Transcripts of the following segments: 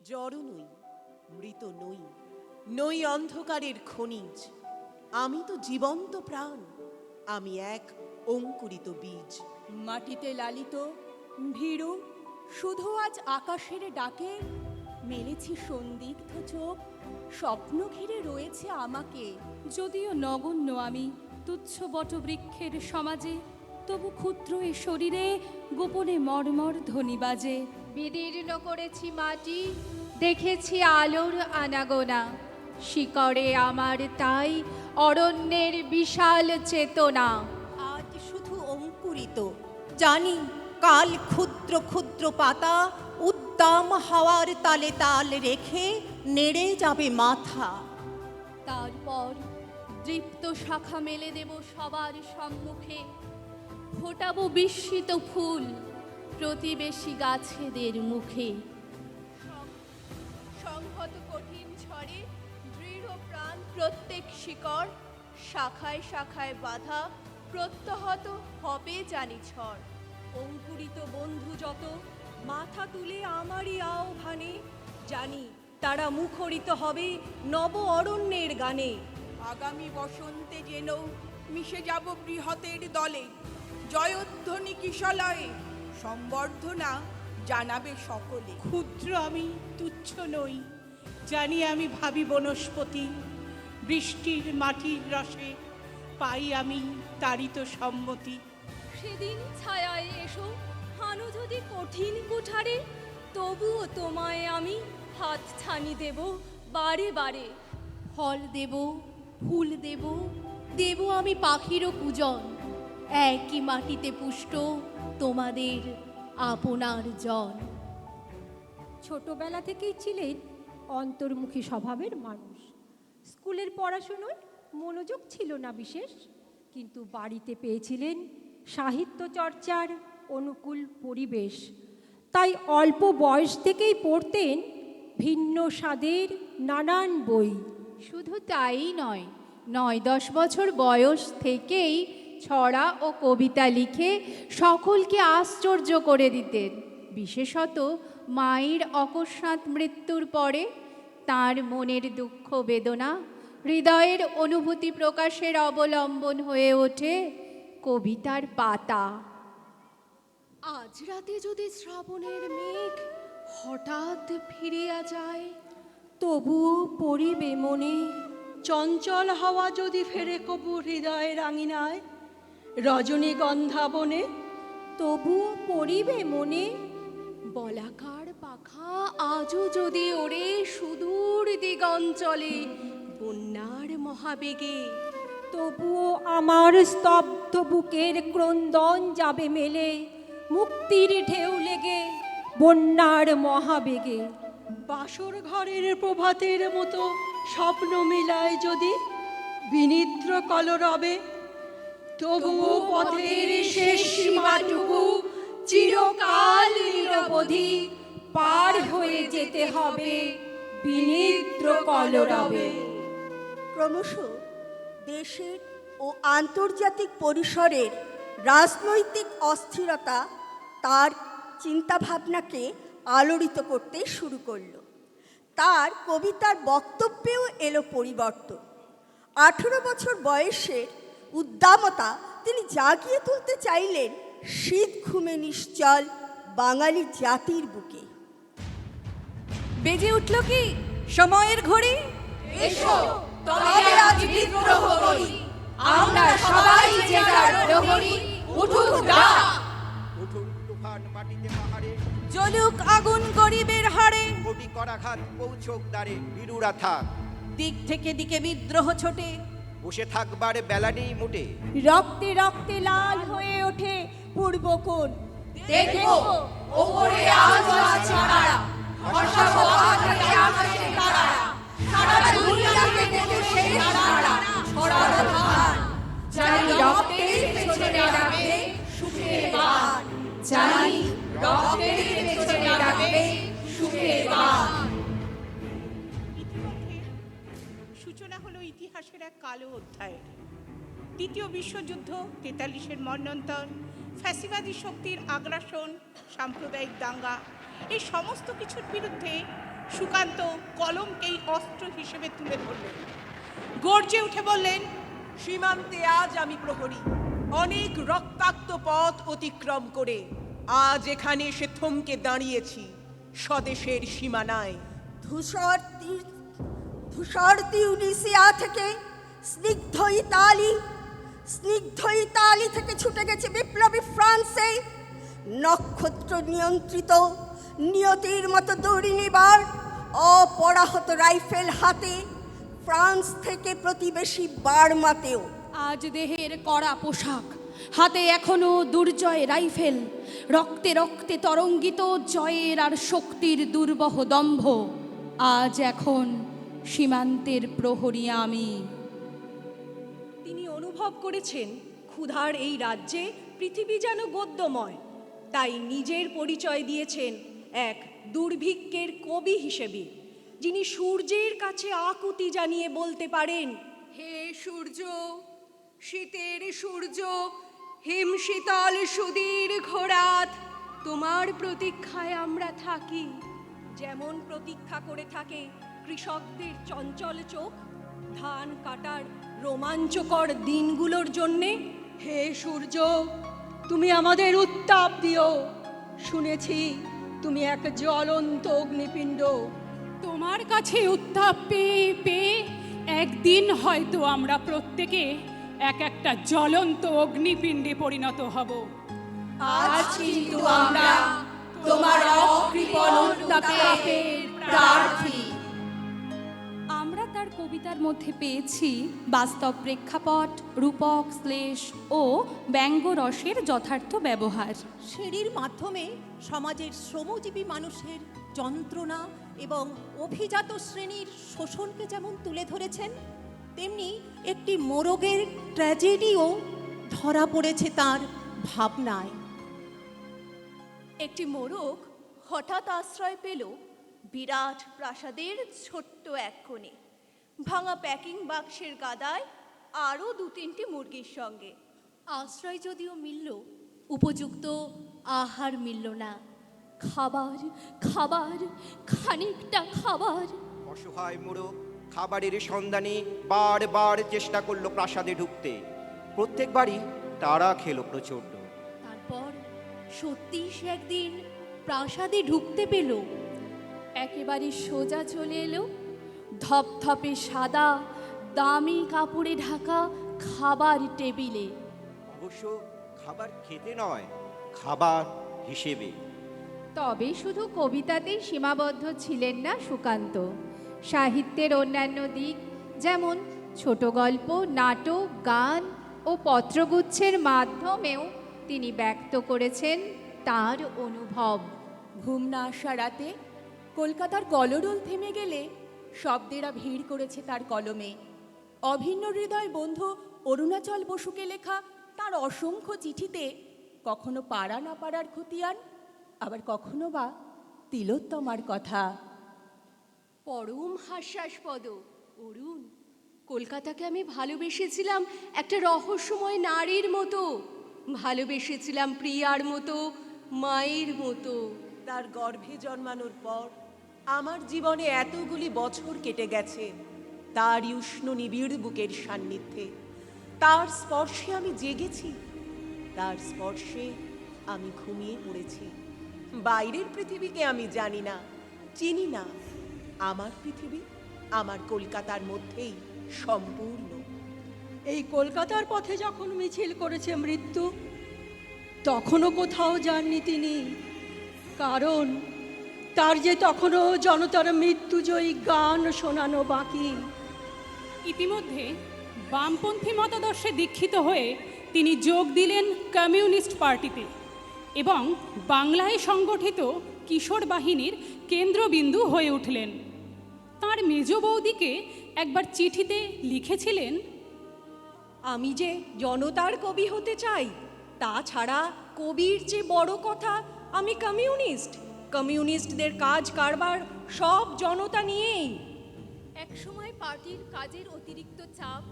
জড় নই, মৃত নই, নই অন্ধকারের খনিজ। আমি তো জীবন্ত প্রাণ, আমি এক অঙ্কুরিত বীজ। মাটিতে লালিত ভীরু, শুধু আজ আকাশের ডাকে মেলেছি সন্দিগ্ধ চোখ, স্বপ্ন ঘিরে রয়েছে আমাকে। যদিও নগণ্য আমি তুচ্ছ বটবৃক্ষের সমাজে, তবু ক্ষুদ্র এ শরীরে গোপনে মর্মর ধ্বনি বাজে। বিদীর্ণ করেছি মাটি, দেখেছি আলোর আনাগোনা, শিকড়ে আমার তাই অরণ্যের বিশাল চেতনা। আজ শুধু অঙ্কুরিত, জানি কাল ক্ষুদ্র ক্ষুদ্র পাতা উদ্দাম হাওয়ার তালে তাল রেখে নেড়ে যাবে মাথা। তারপর দৃপ্ত শাখা মেলে দেব সবার সম্মুখে, ফোটাবো বিস্মিত ফুল প্রতিবেশী গাছেদের মুখে। সংহত কঠিন ঝড়ে দৃঢ় প্রাণ প্রত্যেক শিকড়, শাখায় শাখায় বাধা প্রত্যহত হবে জানি ঝড়। অঙ্কুরিত বন্ধু যত মাথা তুলে আমারই আহ্বানে, জানি তারা মুখরিত হবে নব অরণ্যের গানে। আগামী বসন্তে যেন মিশে যাব বৃহতের দলে, জয়ধ্বনি কিশলয়ে সম্বর্ধনা জানাবে সকলে। ক্ষুদ্র আমি তুচ্ছ নই, জানি আমি ভাবি বনস্পতি। বৃষ্টির মাটির রসে পাই আমি তারিত সম্মতি। সেদিন ছায়ায় এসো হানো যদি কঠিন কুঠারে, তবুও তোমায় আমি হাত ছানি দেব বারে বারে। ফল দেব, ফুল দেব, দেব আমি পাখিরও পূজন, একই মাটিতে পুষ্ট তোমাদের আপনার জন। ছোটবেলা থেকেই ছিলেন অন্তর্মুখী স্বভাবের মানুষ। স্কুলের পড়াশুনোয় মনোযোগ ছিল না বিশেষ, কিন্তু বাড়িতে পেয়েছিলেন সাহিত্য চর্চার অনুকূল পরিবেশ। তাই অল্প বয়স থেকেই পড়তেন ভিন্ন স্বাদের নানান বই। শুধু তাই নয়, 9-10 বছর বয়স থেকেই ছড়া ও কবিতা লিখে সকলকে আশ্চর্য করে দিতেন। বিশেষত মায়ের অকস্মাৎ মৃত্যুর পরে তার মনের দুঃখ বেদনা, হৃদয়ের অনুভূতি প্রকাশের অবলম্বন হয়ে ওঠে কবিতার পাতা। আজ রাতে যদি শ্রাবণের মেঘ হঠাৎ ফিরিয়া যায়, তবুও পড়িবে মনে চঞ্চল হাওয়া যদি ফেরে কবু হৃদয়ের আঙিনায়, রজনীগন্ধা বনে তবুও পড়িবে মনে। বলাকার পাখা আজও যদি ওড়ে সুদূর দিগঞ্চলে বন্যার মহাবেগে, তবুও আমার স্তব্ধ বুকের ক্রন্দন যাবে মেলে মুক্তির ঢেউ লেগে বন্যার মহাবেগে। বাসর ঘরের প্রভাতের মতো স্বপ্ন মিলায় যদি বিনিদ্র কলরবে, তবুও পথের শেষ সীমাটুকু চিরকাল নিরবধি পার হয়ে যেতে হবে বিনিদ্র কলরবে। ক্রমশ দেশের ও আন্তর্জাতিক পরিসরের রাজনৈতিক অস্থিরতা তার চিন্তাভাবনাকে আলোড়িত করতে শুরু করল। তার কবিতার বক্তব্যেও এলো পরিবর্তন। 18 বছর বয়সের উদ্দামতা তিনি জাগিয়ে তুলতে চাইলেন শীত ঘুমে নিশ্চল বাঙালি জাতির বুকে। বেজে উঠল কি সময়ের ঘড়ি? এসো তবে আজ বিদ্রোহ করি, আমরা সবাই যে যার প্রহরী, উঠুক ডাক। উঠুন তুফান মাটিতে পাহাড়ে, জ্বলুক আগুন গরিবের হাড়ে, কোটি করাঘাত পৌঁছক দ্বারে, বীরুরা থাক। দিক থেকে দিকে বিদ্রোহ ছোটে, বসে থাকবার বেলা নেই মোটে। রক্তে রক্তে লাল হয়ে ওঠে পূর্বকোণ। দেখো ওপরে আজ আছে তারা, ভাসাবো আকাশে আকাশে তারা, সারা দুনিয়াকে দেখে সেই তারা ছড়ানো ধান। জানি রক্তের পেছনে ডাকবে সুখের গান, জানি রক্তের পেছনে ডাকবে সুখের গান। ইতিমধ্যে সূচনা হলো ইতিহাসের এক কালো অধ্যায়ের। দ্বিতীয় বিশ্বযুদ্ধ, 43-এর মন্বন্তর, ফ্যাসিবাদী শক্তির আগ্রাসন, সাম্প্রদায়িক দাঙ্গা এই সমস্ত কিছুর বিরুদ্ধে সুকান্ত কলমকেই অস্ত্র হিসেবে তুলে ধরলেন। গর্জে উঠে বললেন, সীমান্তে আজ আমি প্রহরী, অনেক রক্তাক্ত পথ অতিক্রম করে আজ এখানে এসে থমকে দাঁড়িয়েছি স্বদেশের সীমানায়। ধূসর তিউনিসিয়া থেকে স্নিগ্ধ ইতালি থেকে ছুটে গেছে বিপ্লবী ফ্রান্সে। নক্ষত্র নিয়ন্ত্রিত নিয়তির মতো দৌড়ি নেবার অপরাহত রাইফেল হাতে ফ্রান্স থেকে প্রতিবেশী বার্মাতেও। আজ দেহের কড়া পোশাক, হাতে এখনো দুর্জয় রাইফেল, রক্তে রক্তে তরঙ্গিত জয়ের আর শক্তির দুর্বহ দম্ভ। আজ এখন সীমান্তের প্রহরী আমি। তিনি অনুভব করেছেন ক্ষুধার এই রাজ্যে পৃথিবী যেন গদ্যময়, তাই নিজের পরিচয় দিয়েছেন এক দুর্ভিক্ষের কবি হিসেবে, যিনি সূর্যের কাছে আকুতি জানিয়ে বলতে পারেন, হে সূর্য, শীতের সূর্য, হিমশীতল সুদীর্ঘ রাত, তোমার প্রতীক্ষায় আমরা থাকি। যেমন প্রতীক্ষা করে থাকে কৃষকদের চঞ্চল চোখ ধান কাটার রোমাঞ্চকর দিনগুলোর জন্যে, হে সূর্য, তুমি আমাদের উত্তাপ দিও। শুনেছি তুমি এক জ্বলন্ত অগ্নিপিণ্ড। তোমার কাছে উত্তাপ পেয়ে পেয়ে একদিন হয়তো আমরা প্রত্যেকে এক একটা জ্বলন্ত অগ্নিপিণ্ডে পরিণত হব। আজ কিন্তু আমরা তোমার অকৃপণ উত্তাপের প্রার্থী। আমরা তার কবিতার মধ্যে পেয়েছি বাস্তব প্রেক্ষাপট, রূপক, শ্লেষ ও ব্যঙ্গরসের যথার্থ ব্যবহার। সিঁড়ির মাধ্যমে সমাজের শ্রমজীবী মানুষের যন্ত্রণা এবং অভিজাত শ্রেণীর শোষণকে যেমন তুলে ধরেছেন, তেমনি একটি মোরগের ট্র্যাজেডিও ধরা পড়েছে তার ভাবনায়। একটি মোরগ হঠাৎ আশ্রয় পেল বিরাট প্রাসাদের ছোট্ট এক কোণে, ভাঙা প্যাকিং বাক্সের গাদায় আরও 2-3টি মুরগির সঙ্গে। আশ্রয় যদিও মিলল, উপযুক্ত আহার মিলল না। খাবার, খাবার, খানিকটা খাবার। অসহায় মোড়ক খাবারের সন্ধানে বারবার চেষ্টা করলো প্রাসাদে ঢুকতে। প্রত্যেকবারই তারা খেলো প্রচণ্ড। তারপর সত্যি সে একদিন প্রাসাদে ঢুকতে পেল। একেবারে সোজা চলে এলো ধপধপে সাদা দামি কাপড়ে ঢাকা খাবার টেবিলে। অবশ্য খাবার খেতে নয়, খাবার হিসেবে। তবে শুধু কবিতাতেই সীমাবদ্ধ ছিলেন না সুকান্ত। সাহিত্যের অন্যান্য দিক যেমন ছোট গল্প, নাটক, গান ও পত্রগুচ্ছের মাধ্যমেও তিনি ব্যক্ত করেছেন তার অনুভব। ঘুম না আসা রাতে কলকাতার কলরোল থেমে গেলে শব্দেরা ভিড় করেছে তার কলমে। অভিন্ন হৃদয় বন্ধু অরুণাচল বসুকে লেখা তার অসংখ্য চিঠিতে কখনো পারা না পারার খতিয়ান, আবার কখনো বা তিলোত্তমার কথা। পরম হাস্যাস্পদ অরুণ, কলকাতাকে আমি ভালোবেসেছিলাম একটা রহস্যময় নারীর মতো, ভালোবেসেছিলাম প্রিয়ার মতো, মায়ের মতো। তার গর্ভে জন্মানোর পর আমার জীবনে এতগুলি বছর কেটে গেছে তার উষ্ণ নিবিড় বুকের সান্নিধ্যে। তার স্পর্শে আমি জেগেছি, তার স্পর্শে আমি ঘুমিয়ে পড়েছি। বাইরের পৃথিবীকে আমি জানি না, চিনি না। আমার পৃথিবী আমার কলকাতার মধ্যেই সম্পূর্ণ। এই কলকাতার পথে যখন মিছিল করেছে মৃত্যু, তখনও কোথাও যাননি তিনি, কারণ তার যে তখনও জনতার মৃত্যুজয়ী গান শোনানো বাকি। ইতিমধ্যে বামপন্থী মতাদর্শে দীক্ষিত হয়ে তিনি যোগ দিলেন কমিউনিস্ট পার্টিতে এবং বাংলায় সংগঠিত কিশোর বাহিনীর কেন্দ্রবিন্দু হয়ে উঠলেন। তার মেজ বৌদিকে একবার চিঠিতে লিখেছিলেন, আমি যে জনতার কবি হতে চাই, তাছাড়া কবির যে বড় কথা আমি কমিউনিস্ট। কমিউনিস্টদের কাজ কারবার সব জনতা নিয়েই। একসময় পার্টির কাজের অতিরিক্ত চাপ,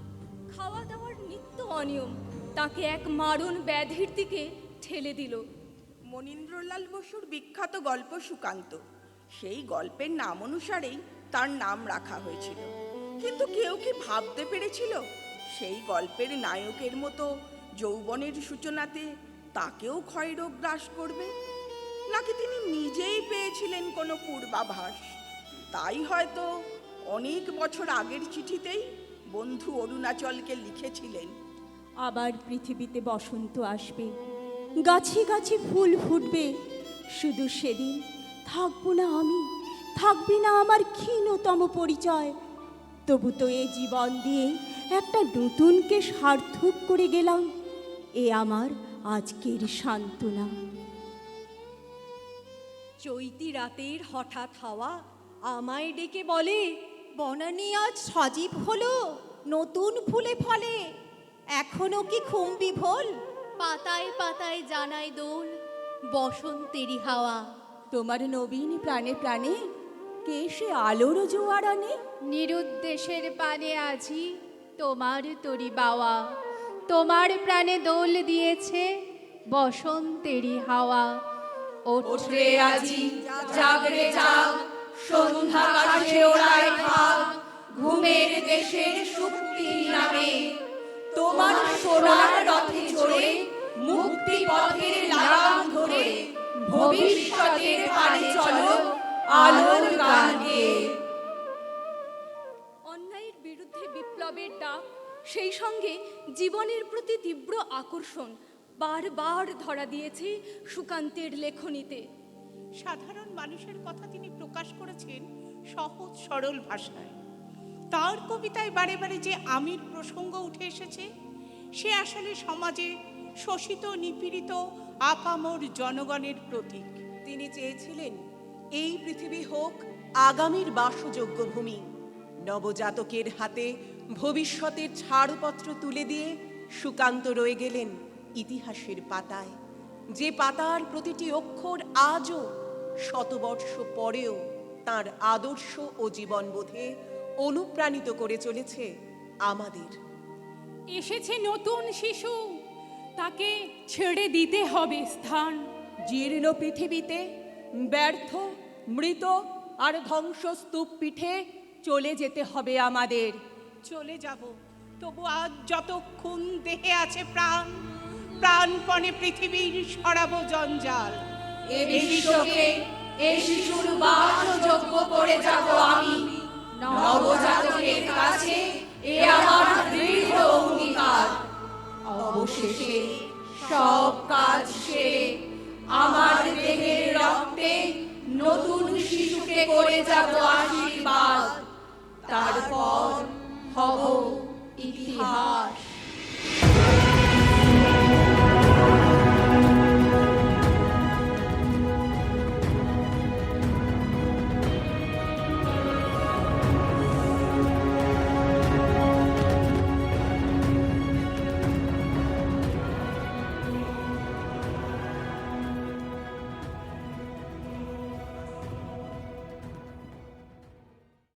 খাওয়া দাওয়ার নিত্য অনিয়ম তাকে এক মারণ ব্যাধির দিকে ঠেলে দিল। মনীন্দ্রলাল বসুর বিখ্যাত গল্প সুকান্ত, সেই গল্পের নাম অনুসারেই তার নাম রাখা হয়েছিল। কিন্তু কেউ কি ভাবতে পেরেছিল সেই গল্পের নায়কের মতো যৌবনের সূচনাতে তাকেও ক্ষয়রোগ গ্রাস করবে? নাকি তিনি নিজেই পেয়েছিলেন কোনো পূর্বাভাস? তাই হয়তো অনেক বছর আগের চিঠিতেই বন্ধু অরুণাচলকে লিখেছিলেন, আবার পৃথিবীতে বসন্ত আসবে, গাছে গাছে ফুল ফুটবে, শুধু সেদিন থাকবো না আমি, থাকবে না আমার ক্ষীণতম পরিচয়। তবু তো এ জীবন দিয়ে একটা নতুনকে সার্থক করে গেলাম, এ আমার আজকের সান্ত্বনা। চৈতি রাতের হঠাৎ হাওয়া আমায় ডেকে বলে, বনানী আজ সজীব হলো, নতুন ফুলে ফলে, এখনো কি ঘুম বিভোল? পাতায় পাতায় জানায় দোল বসন্তেরই হাওয়া। তোমার নবীন প্রাণে প্রাণে কে সে আলোর জোয়ার আনে? নিরুদ্দেশের পানে আজি তোমার তরি বাওয়া, তোমার প্রাণে দোল দিয়েছে বসন্তেরই হাওয়া। ওঠরে আজি জাগরে জাগ, সন্ধ্যা কাশে ওড়ায় খাগ, ঘুমের দেশের সুপ্তি নামে তোমার সোনার রথে চড়ে, মুক্তি পথের লাগাম ধরে, ভবিষ্যতের পানে চলো আলোর গান গেয়ে। অন্যায়ের বিরুদ্ধে বিপ্লবের ডাক, সেই সঙ্গে জীবনের প্রতি তীব্র আকর্ষণ বারবার ধরা দিয়েছে সুকান্তের লেখনীতে। সাধারণ মানুষের কথা তিনি প্রকাশ করেছেন সহজ সরল ভাষায়। তার কবিতায় বারে বারে যে আমির প্রসঙ্গ উঠে এসেছে, সে আসলে সমাজে শোষিত নিপীড়িত আপামর জনগণের প্রতীক। তিনি চেয়েছিলেন এই পৃথিবী হোক আগামীর বাসযোগ্য ভূমি। নবজাতকের হাতে ভবিষ্যতের ছাড়পত্র তুলে দিয়ে সুকান্ত রয়ে গেলেন ইতিহাসের পাতায়, যে পাতার প্রতিটি অক্ষর আজও শতবর্ষ পরেও তার আদর্শ ও জীবনবোধে অনুপ্রাণিত করে চলেছে আমাদের। এসেছে নতুন শিশু, তাকে ছেড়ে দিতে হবে স্থান। জীর্ণ পৃথিবীতে ব্যর্থ, মৃত আর ধ্বংসস্তূপ পিঠে চলে যেতে হবে আমাদের। চলে যাব, তবু আজ যতক্ষণ দেহে আছে প্রাণ, প্রাণপণে পৃথিবীর সরাবো জঞ্জাল। এ বিশ্বকে এ শিশুর বাসযোগ্য করে যাব আমি, নবজাতকের কাছে এ আমার দৃঢ় অঙ্গীকার। অবশেষে সব কাজ সেরে আমার দেহের রক্তে নতুন শিশুকে করে যাব আশীর্বাদ, তারপর হব ইতিহাস।